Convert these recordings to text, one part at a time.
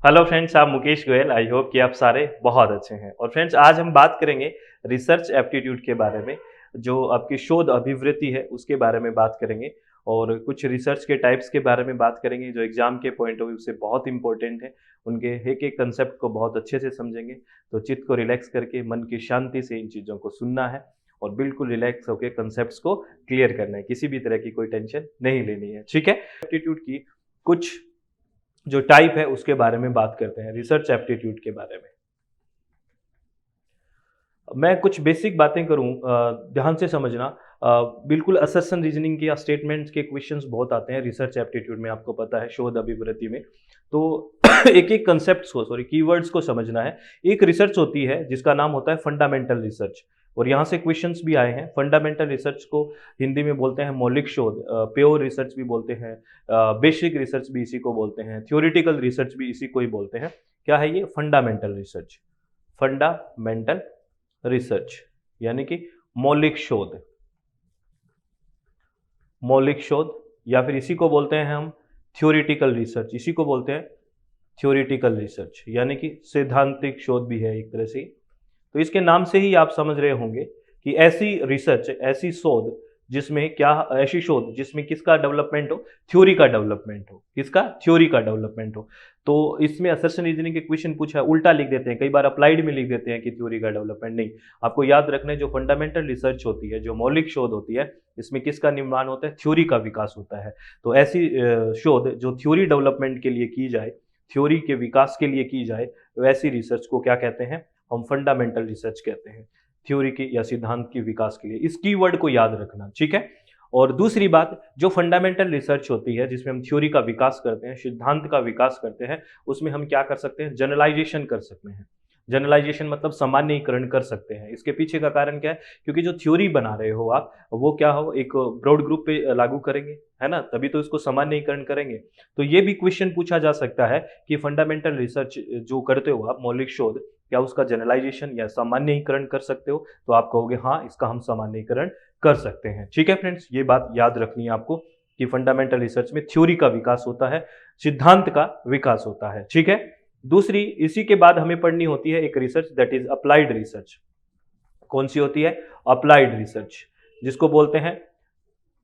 Hello friends, आप Mukesh Goyal. I hope कि आप सारे बहुत अच्छे हैं। और फ्रेंड्स, आज हम बात करेंगे रिसर्च एप्टीट्यूड के बारे में। जो आपकी शोध अभिवृत्ति है उसके बारे में बात करेंगे और कुछ रिसर्च के टाइप्स के बारे में बात करेंगे जो एग्जाम के पॉइंट ऑफ व्यू से बहुत इंपॉर्टेंट है। उनके एक एक कंसेप्ट को बहुत अच्छे से समझेंगे। तो चित्त को रिलैक्स करके मन की शांति से इन चीज़ों को सुनना है और बिल्कुल रिलैक्स होकर कंसेप्ट्स को क्लियर करना है। किसी भी तरह की कोई टेंशन नहीं लेनी है, ठीक है। एप्टीट्यूड की कुछ जो टाइप है उसके बारे में बात करते हैं, रिसर्च एप्टीट्यूड के बारे में। मैं कुछ बेसिक बातें करूं, ध्यान से समझना। बिल्कुल असर्शन रीजनिंग के या स्टेटमेंट्स के क्वेश्चंस बहुत आते हैं रिसर्च एप्टीट्यूड में, आपको पता है, शोध अभिवृत्ति में। तो एक एक कंसेप्ट को, सॉरी, कीवर्ड्स को समझना है। एक रिसर्च होती है जिसका नाम होता है फंडामेंटल रिसर्च, और यहाँ से क्वेश्चंस भी आए हैं। फंडामेंटल रिसर्च को हिंदी में बोलते हैं मौलिक शोध, प्योर रिसर्च भी बोलते हैं, बेसिक रिसर्च भी इसी को बोलते हैं, थ्योरेटिकल रिसर्च भी इसी को ही बोलते हैं। क्या है ये? Fundamental research. फंडामेंटल रिसर्च यानी कि मौलिक शोध। मौलिक शोध, या फिर इसी को बोलते हैं हम थ्योरेटिकल रिसर्च। इसी को बोलते हैं थ्योरेटिकल रिसर्च, यानी कि सैद्धांतिक शोध भी है एक तरह से। तो इसके नाम से ही आप समझ रहे होंगे कि ऐसी रिसर्च, ऐसी शोध जिसमें क्या, ऐसी शोध जिसमें किसका डेवलपमेंट हो? थ्योरी का डेवलपमेंट हो। किसका? थ्योरी का डेवलपमेंट हो। तो इसमें असर्शन रीजनिंग के क्वेश्चन पूछा है, उल्टा लिख देते हैं, कई बार अप्लाइड में लिख देते हैं कि थ्योरी का डेवलपमेंट। नहीं, आपको याद रखना है जो फंडामेंटल रिसर्च होती है, जो मौलिक शोध होती है, इसमें किसका निर्माण होता है? थ्योरी का विकास होता है। तो ऐसी शोध जो थ्योरी डेवलपमेंट के लिए की जाए, थ्योरी के विकास के लिए की जाए, वैसी रिसर्च को क्या कहते हैं? हम फंडामेंटल रिसर्च कहते हैं, थ्योरी की या सिद्धांत के विकास के लिए। इस कीवर्ड को याद रखना, ठीक है। और दूसरी बात, जो फंडामेंटल रिसर्च होती है जिसमें हम थ्योरी का विकास करते हैं, सिद्धांत का विकास करते हैं, उसमें हम क्या कर सकते हैं? जनरलाइजेशन कर सकते हैं। जनरलाइजेशन मतलब सामान्यीकरण कर सकते हैं। इसके पीछे का कारण क्या है? क्योंकि जो थ्योरी बना रहे हो आप, वो क्या हो, एक ब्रॉड ग्रुप पे लागू करेंगे, है ना, तभी तो इसको सामान्यीकरण करेंगे। तो ये भी क्वेश्चन पूछा जा सकता है कि फंडामेंटल रिसर्च जो करते हो आप, मौलिक शोध, क्या उसका जनरलाइजेशन या सामान्यीकरण कर सकते हो? तो आप कहोगे हाँ, इसका हम सामान्यीकरण कर सकते हैं। ठीक है फ्रेंड्स, ये बात याद रखनी है आपको कि फंडामेंटल रिसर्च में थ्योरी का विकास होता है, सिद्धांत का विकास होता है। ठीक है। दूसरी, इसी के बाद हमें पढ़नी होती है एक research, that is applied research. कौन सी होती है? अप्लाइड रिसर्च, जिसको बोलते हैं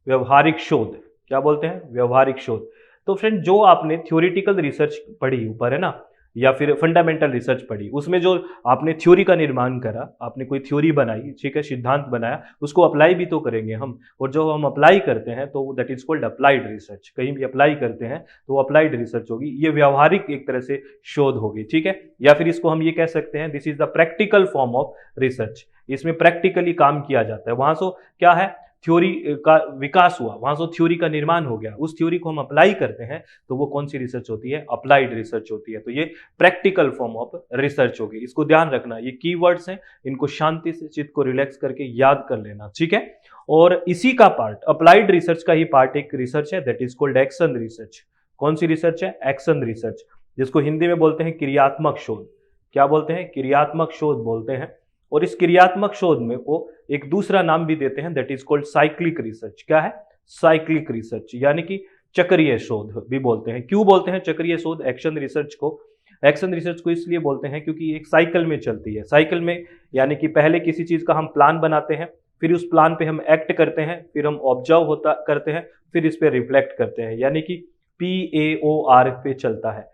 व्यवहारिक शोध। क्या बोलते हैं? व्यवहारिक शोध। तो फ्रेंड, जो आपने थ्योरेटिकल रिसर्च पढ़ी ऊपर, है ना, या फिर फंडामेंटल रिसर्च पढ़ी, उसमें जो आपने थ्योरी का निर्माण करा, आपने कोई थ्योरी बनाई, ठीक है, सिद्धांत बनाया, उसको अप्लाई भी तो करेंगे हम। और जो हम अप्लाई करते हैं तो that is called applied research. कहीं भी अप्लाई करते हैं तो अप्लाइड रिसर्च होगी। ये व्यवहारिक एक तरह से शोध होगी, ठीक है। या फिर इसको हम ये कह सकते हैं, this is the practical form of research. इसमें प्रैक्टिकली काम किया जाता है। वहां से क्या है? थ्योरी का विकास हुआ, वहां से थ्योरी का निर्माण हो गया, उस थ्योरी को हम अप्लाई करते हैं, तो वो कौन सी रिसर्च होती है? अप्लाइड रिसर्च होती है। तो ये प्रैक्टिकल फॉर्म ऑफ रिसर्च होगी। इसको ध्यान रखना, ये कीवर्ड्स हैं, इनको शांति से, चित्त को रिलैक्स करके याद कर लेना, ठीक है। और इसी का पार्ट, अप्लाइड रिसर्च का ही पार्ट एक रिसर्च है, that is called action research. कौन सी रिसर्च है? एक्शन रिसर्च, जिसको हिंदी में बोलते हैं क्रियात्मक शोध। क्या बोलते हैं? क्रियात्मक शोध बोलते हैं। और इस क्रियात्मक शोध में को एक दूसरा नाम भी देते हैं, that is called cyclic research. क्या है? साइक्लिक रिसर्च, यानी कि चक्रीय शोध भी बोलते हैं। क्यों बोलते हैं चक्रीय शोध एक्शन रिसर्च को? एक्शन रिसर्च को इसलिए बोलते हैं क्योंकि एक साइकिल में चलती है। साइकिल में यानी कि पहले किसी चीज का हम प्लान बनाते हैं, फिर उस प्लान पे हम एक्ट करते हैं, फिर हम ऑब्जर्व होता करते हैं, फिर इस पे रिफ्लेक्ट करते हैं, यानी कि PAOR पे चलता है।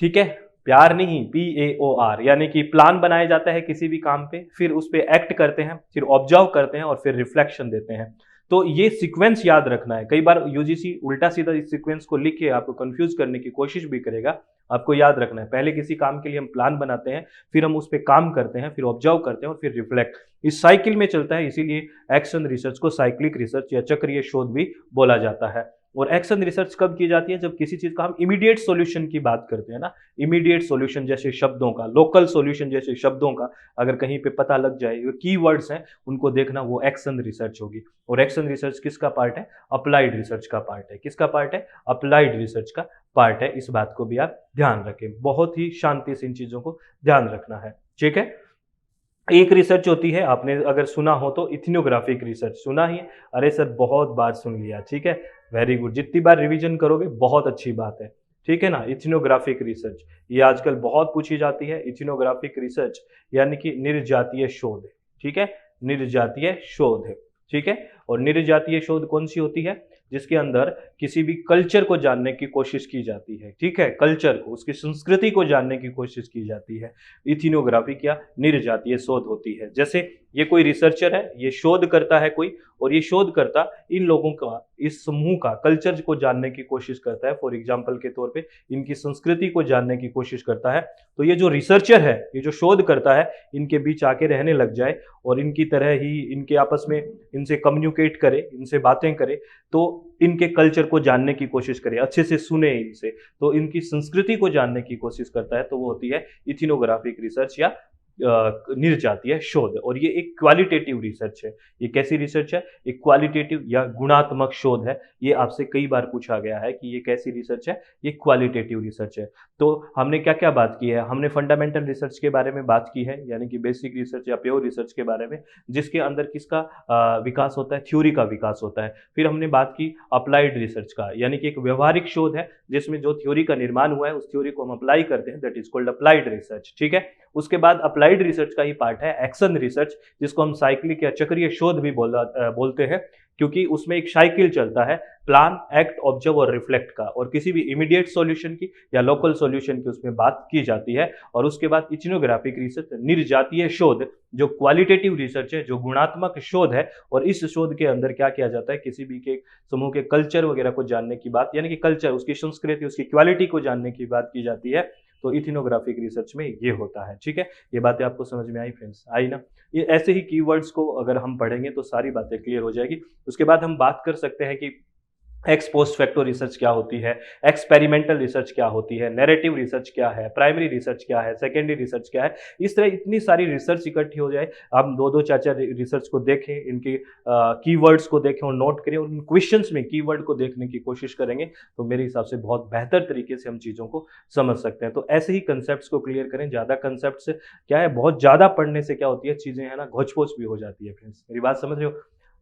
ठीक है, प्यार नहीं, PAOR, यानी कि प्लान बनाया जाता है किसी भी काम पे, फिर उस पे एक्ट करते हैं, फिर ऑब्जर्व करते हैं और फिर रिफ्लेक्शन देते हैं। तो ये सीक्वेंस याद रखना है। कई बार यूजीसी उल्टा सीधा इस सीक्वेंस को लिख के आपको कंफ्यूज करने की कोशिश भी करेगा। आपको याद रखना है, पहले किसी काम के लिए हम प्लान बनाते हैं, फिर हम उस पर काम करते हैं, फिर ऑब्जर्व करते हैं और फिर रिफ्लेक्ट, इस साइकिल में चलता है। इसीलिए एक्शन रिसर्च को साइक्लिक रिसर्च या चक्रीय शोध भी बोला जाता है। और एक्शन रिसर्च कब की जाती है? जब किसी चीज का हम इमीडिएट सॉल्यूशन की बात करते हैं ना, इमीडिएट सॉल्यूशन जैसे शब्दों का, लोकल सॉल्यूशन जैसे शब्दों का अगर कहीं पे पता लग जाए, जो कीवर्ड्स हैं उनको देखना, वो एक्शन रिसर्च होगी। और एक्शन रिसर्च किसका पार्ट है? अप्लाइड रिसर्च का पार्ट है। किसका पार्ट है? अप्लाइड रिसर्च का पार्ट है। इस बात को भी आप ध्यान रखें, बहुत ही शांति से इन चीजों को ध्यान रखना है, ठीक है। एक रिसर्च होती है, आपने अगर सुना हो तो, इथनोग्राफिक रिसर्च। सुना ही है? अरे सर बहुत बार सुन लिया, ठीक है, वेरी गुड। जितनी बार रिवीजन करोगे बहुत अच्छी बात है। ठीक है ना। इथनोग्राफिक रिसर्च ये आजकल बहुत पूछी जाती है। इथनोग्राफिक रिसर्च यानी कि निर्जातीय शोध, ठीक है, निर्जातीय शोध, ठीक है। और निर्जातीय शोध कौन सी होती है? जिसके अंदर किसी भी कल्चर को जानने की कोशिश की जाती है, ठीक है, कल्चर को, उसकी संस्कृति को जानने की कोशिश की जाती है। इथनोग्राफी क्या निर्जातीय शोध होती है। जैसे ये कोई रिसर्चर है, ये शोध करता है कोई, और ये शोधकर्ता इन लोगों का, इस समूह का कल्चर को जानने की कोशिश करता है। फॉर एग्जाम्पल के तौर पे इनकी संस्कृति को जानने की कोशिश करता है। तो ये जो रिसर्चर है, ये जो शोध करता है, इनके बीच आके रहने लग जाए और इनकी तरह ही इनके आपस में इनसे कम्युनिकेट करे, इनसे बातें करे, तो इनके कल्चर को जानने की कोशिश करे, अच्छे से सुने इनसे, तो इनकी संस्कृति को जानने की कोशिश करता है, तो वो होती है इथनोग्राफिक रिसर्च या निर्जातीय शोध। और ये एक क्वालिटेटिव रिसर्च है। ये कैसी रिसर्च है? एक क्वालिटेटिव या गुणात्मक शोध है। ये आपसे कई बार पूछा गया है कि ये कैसी रिसर्च है? ये क्वालिटेटिव रिसर्च है। तो हमने क्या क्या बात की है? हमने फंडामेंटल रिसर्च के बारे में बात की है, यानी कि बेसिक रिसर्च या प्योर रिसर्च के बारे में, जिसके अंदर किसका विकास होता है? थ्योरी का विकास होता है। फिर हमने बात की अप्लाइड रिसर्च का, यानी कि एक व्यवहारिक शोध है जिसमें जो थ्योरी का निर्माण हुआ है उस थ्योरी को हम अप्लाई करते हैं, that is called applied research, ठीक है। उसके बाद अप्लाइड रिसर्च का ही पार्ट है एक्शन रिसर्च, जिसको हम साइक्लिक या चक्रीय शोध भी बोलते हैं, क्योंकि उसमें एक साइकिल चलता है, प्लान, एक्ट, ऑब्जर्व और रिफ्लेक्ट का, और किसी भी इमीडिएट सॉल्यूशन की या लोकल सॉल्यूशन की उसमें बात की जाती है। और उसके बाद इथनोग्राफिक रिसर्च, निर्जातीय शोध, जो क्वालिटेटिव रिसर्च है, जो गुणात्मक शोध है। और इस शोध के अंदर क्या किया जाता है? किसी भी के समूह के कल्चर वगैरह को जानने की बात, यानी कि कल्चर, उसकी संस्कृति, उसकी क्वालिटी को जानने की बात की जाती है। तो इथनोग्राफिक रिसर्च में ये होता है, ठीक है। ये बातें आपको समझ में आई फ्रेंड्स? आई ना? ये ऐसे ही कीवर्ड्स को अगर हम पढ़ेंगे तो सारी बातें क्लियर हो जाएगी। उसके बाद हम बात कर सकते हैं कि एक्स पोस्ट फैक्टो रिसर्च क्या होती है, एक्सपेरिमेंटल रिसर्च क्या होती है, नैरेटिव रिसर्च क्या है, प्राइमरी रिसर्च क्या है, सेकेंडरी रिसर्च क्या है। इस तरह इतनी सारी रिसर्च इकट्ठी हो जाए, हम दो दो चार चार रिसर्च को देखें, इनके कीवर्ड्स को देखें और नोट करें, और उन क्वेश्चंस में कीवर्ड को देखने की कोशिश करेंगे, तो मेरे हिसाब से बहुत बेहतर तरीके से हम चीज़ों को समझ सकते हैं। तो ऐसे ही कंसेप्ट को क्लियर करें। ज़्यादा कंसेप्ट क्या है, बहुत ज़्यादा पढ़ने से क्या होती है, चीज़ें है ना घोच भी हो जाती है फ्रेंड्स। मेरी बात समझ रहे हो?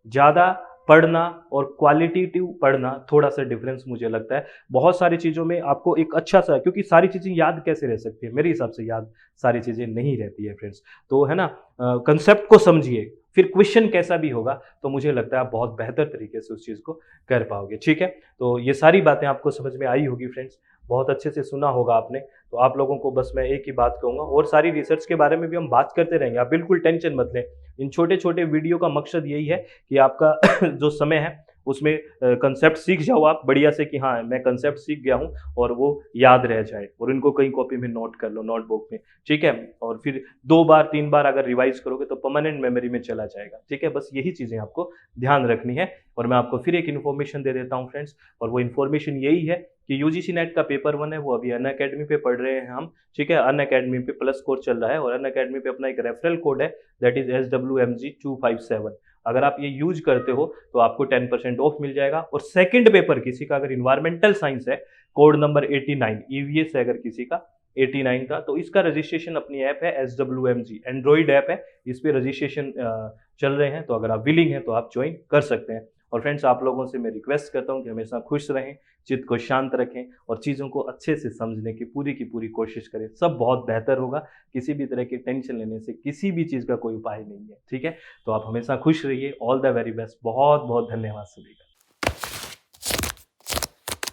ज़्यादा पढ़ना और क्वालिटेटिव पढ़ना थोड़ा सा डिफरेंस मुझे लगता है। बहुत सारी चीज़ों में आपको एक अच्छा सा, क्योंकि सारी चीज़ें याद कैसे रह सकती है? मेरे हिसाब से याद सारी चीज़ें नहीं रहती है फ्रेंड्स। तो है ना, कंसेप्ट को समझिए, फिर क्वेश्चन कैसा भी होगा तो मुझे लगता है आप बहुत बेहतर तरीके से उस चीज़ को कर पाओगे, ठीक है। तो ये सारी बातें आपको समझ में आई होगी फ्रेंड्स, बहुत अच्छे से सुना होगा आपने। तो आप लोगों को बस मैं एक ही बात कहूँगा, और सारी रिसर्च के बारे में भी हम बात करते रहेंगे, आप बिल्कुल टेंशन मत लें। इन छोटे छोटे वीडियो का मकसद यही है कि आपका जो समय है उसमें कंसेप्ट सीख जाओ आप बढ़िया से, कि हाँ मैं कंसेप्ट सीख गया हूँ, और वो याद रह जाए, और इनको कहीं कॉपी में नोट कर लो, नोटबुक में, ठीक है। और फिर 2 बार 3 बार अगर रिवाइज करोगे तो परमानेंट मेमोरी में चला जाएगा, ठीक है। बस यही चीज़ें आपको ध्यान रखनी है। और मैं आपको फिर एक इन्फॉर्मेशन दे देता हूँ फ्रेंड्स, और वो इन्फॉर्मेशन यही है कि यूजीसी नेट का पेपर 1 है, वो अभी अनअकैडमी पे पढ़ रहे हैं हम, ठीक है। अनअकैडमी पे प्लस कोर्स चल रहा है, और अनअकैडमी पे अपना एक रेफरल कोड है, दैट इज SWMG257। अगर आप ये यूज करते हो तो आपको 10% ऑफ मिल जाएगा। और सेकंड पेपर किसी का अगर इन्वायरमेंटल साइंस है, कोड नंबर 89 ईवीएस है अगर किसी का 89 का, तो इसका रजिस्ट्रेशन अपनी ऐप है SWMG, एंड्रॉइड ऐप है, इस पे रजिस्ट्रेशन चल रहे हैं। तो अगर आप विलिंग हैं तो आप ज्वाइन कर सकते हैं। और फ्रेंड्स, आप लोगों से मैं रिक्वेस्ट करता हूं कि हमेशा खुश रहें, चित्त को शांत रखें, और चीज़ों को अच्छे से समझने की पूरी कोशिश करें। सब बहुत बेहतर होगा। किसी भी तरह की टेंशन लेने से किसी भी चीज़ का कोई उपाय नहीं है, ठीक है। तो आप हमेशा खुश रहिए। All the very best. बहुत बहुत धन्यवाद सभी का।